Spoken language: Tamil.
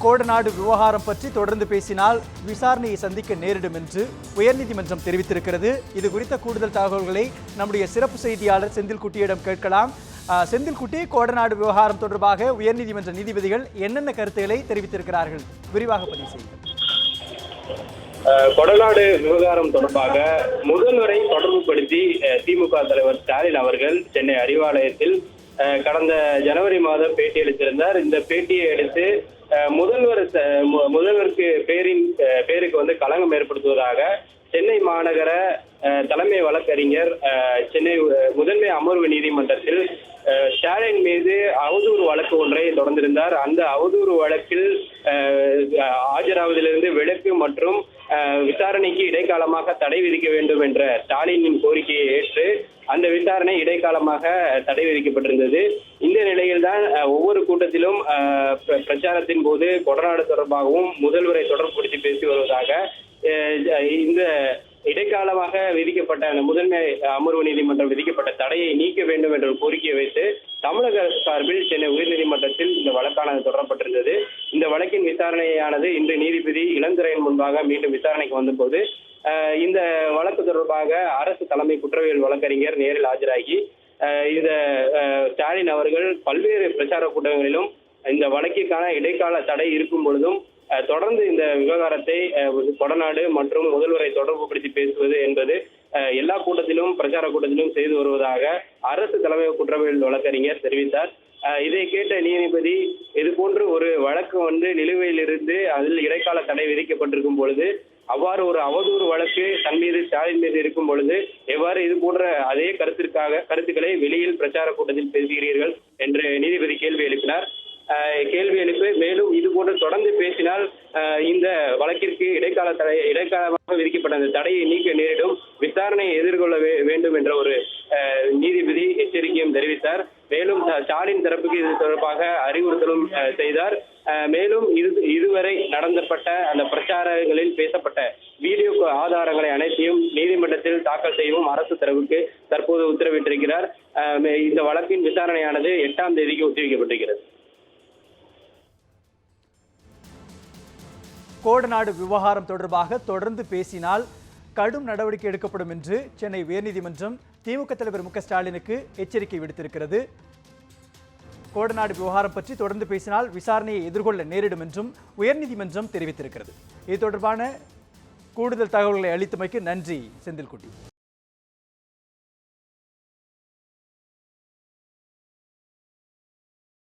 கோடநாடு விவகாரம் பற்றி தொடர்ந்து பேசினால் விசாரணையை சந்திக்க நேரிடும் என்று உயர்நீதிமன்றம் தெரிவித்திருக்கிறது. இது குறித்த கூடுதல் தகவல்களை நம்முடைய சிறப்பு செய்தியாளர் செந்தில்குட்டியிடம் கேட்கலாம். செந்தில்குட்டி, கோடநாடு விவகாரம் தொடர்பாக உயர்நீதிமன்ற நீதிபதிகள் என்னென்ன கருத்துக்களை தெரிவித்திருக்கிறார்கள்? விரிவாக பதிவு செய்யுங்கள். கொடநாடு விவகாரம் தொடர்பாக முதல்வரை தொடர்புபடுத்தி திமுக தலைவர் ஸ்டாலின் அவர்கள் சென்னை அறிவாலயத்தில் கடந்த ஜனவரி மாதம் பேட்டியளித்திருந்தார். இந்த பேட்டியை அடுத்து முதல்வருக்கு பேருக்கு களங்கம் ஏற்படுத்துவதாக சென்னை மாநகர தலைமை வழக்கறிஞர் சென்னை முதன்மை அமர்வு நீதிமன்றத்தில் ஸ்டாலின் மீது அவதூறு வழக்கு ஒன்றை தொடர்ந்திருந்தார். அந்த அவதூறு வழக்கில் ஆஜராவதிலிருந்து விலக்கு மற்றும் விசாரணைக்கு இடைக்காலமாக தடை விதிக்க வேண்டும் என்ற ஸ்டாலினின் கோரிக்கையை ஏற்று அந்த விசாரணை இடைக்காலமாக தடை விதிக்கப்பட்டிருந்தது. இந்த நிலையில்தான் ஒவ்வொரு கூட்டத்திலும் பிரச்சாரத்தின் போது கொடநாடு தொடர்பாகவும் முதல்வரை தொடர்புபடுத்தி பேசி வருவதாக இந்த இடைக்காலமாக விதிக்கப்பட்ட அந்த முதன்மை அமர்வு நீதிமன்றம் விதிக்கப்பட்ட தடையை நீக்க வேண்டும் என்ற கோரிக்கையை வைத்து தமிழக சார்பில் சென்னை உயர்நீதிமன்றத்தில் இந்த வழக்கானது தொடரப்பட்டிருந்தது. இந்த வழக்கின் விசாரணையானது இன்று நீதிபதி இளந்துரையின் முன்பாக மீண்டும் விசாரணைக்கு வந்தபோது இந்த வழக்கு தொடர்பாக அரசு தலைமை குற்றவியல் வழக்கறிஞர் நேரில் ஆஜராகி இந்த ஸ்டாலின் அவர்கள் பல்வேறு பிரச்சார கூட்டங்களிலும் இந்த வழக்கிற்கான இடைக்கால தடை இருக்கும் பொழுதும் தொடர்ந்து இந்த விவகாரத்தை கொடநாடு மற்றும் முதல்வரை தொடர்புபடுத்தி பேசுவது என்பது எல்லா கூட்டத்திலும் பிரச்சார கூட்டத்திலும் செய்து வருவதாக அரசு தலைமை குற்றவியல் வழக்கறிஞர் தெரிவித்தார். இதை கேட்ட நீதிபதி இது போன்று ஒரு வழக்கு நிலுவையில் இருந்து அதில் இடைக்கால தடை விதிக்கப்பட்டிருக்கும் பொழுது அவ்வாறு ஒரு அவதூறு வழக்கு தன் மீது ஸ்டாலின் மீது இருக்கும் பொழுது எவ்வாறு இது போன்ற அதே கருத்துக்களை வெளியில் பிரச்சார கூட்டத்தில் பேசுகிறீர்கள் என்று நீதிபதி கேள்வி எழுப்பினார். மேலும் இது போன்று தொடர்ந்து பேசினால் இந்த வழக்கிற்கு இடைக்காலமாக விதிக்கப்பட்ட அந்த தடையை நீக்க நேரிடும், விசாரணையை எதிர்கொள்ள வேண்டும் என்ற ஒரு நீதிபதி எச்சரிக்கையும் தெரிவித்தார். மேலும் ஸ்டாலின் தரப்புக்கு இது தொடர்பாக அறிவுறுத்தலும் செய்தார். மேலும் இதுவரை நடந்தப்பட்ட அந்த பிரச்சாரங்களில் பேசப்பட்ட வீடியோ ஆதாரங்களை அனைத்தையும் நீதிமன்றத்தில் தாக்கல் செய்யவும் அரசு தரப்புக்கு தற்போது உத்தரவிட்டிருக்கிறார். இந்த வழக்கின் விசாரணையானது 8ஆம் தேதிக்கு ஒத்திவைக்கப்பட்டிருக்கிறது. கோடநாடு விவகாரம் தொடர்பாக தொடர்ந்து பேசினால் கடும் நடவடிக்கை எடுக்கப்படும் என்று சென்னை உயர்நீதிமன்றம் திமுக தலைவர் மு க ஸ்டாலினுக்கு எச்சரிக்கை விடுத்திருக்கிறது. கோடநாடு விவகாரம் பற்றி தொடர்ந்து பேசினால் விசாரணையை எதிர்கொள்ள நேரிடும் என்றும் உயர்நீதிமன்றம் தெரிவித்திருக்கிறது. இது தொடர்பான கூடுதல் தகவல்களை அளித்தமைக்கு நன்றி செந்தில்குட்டி.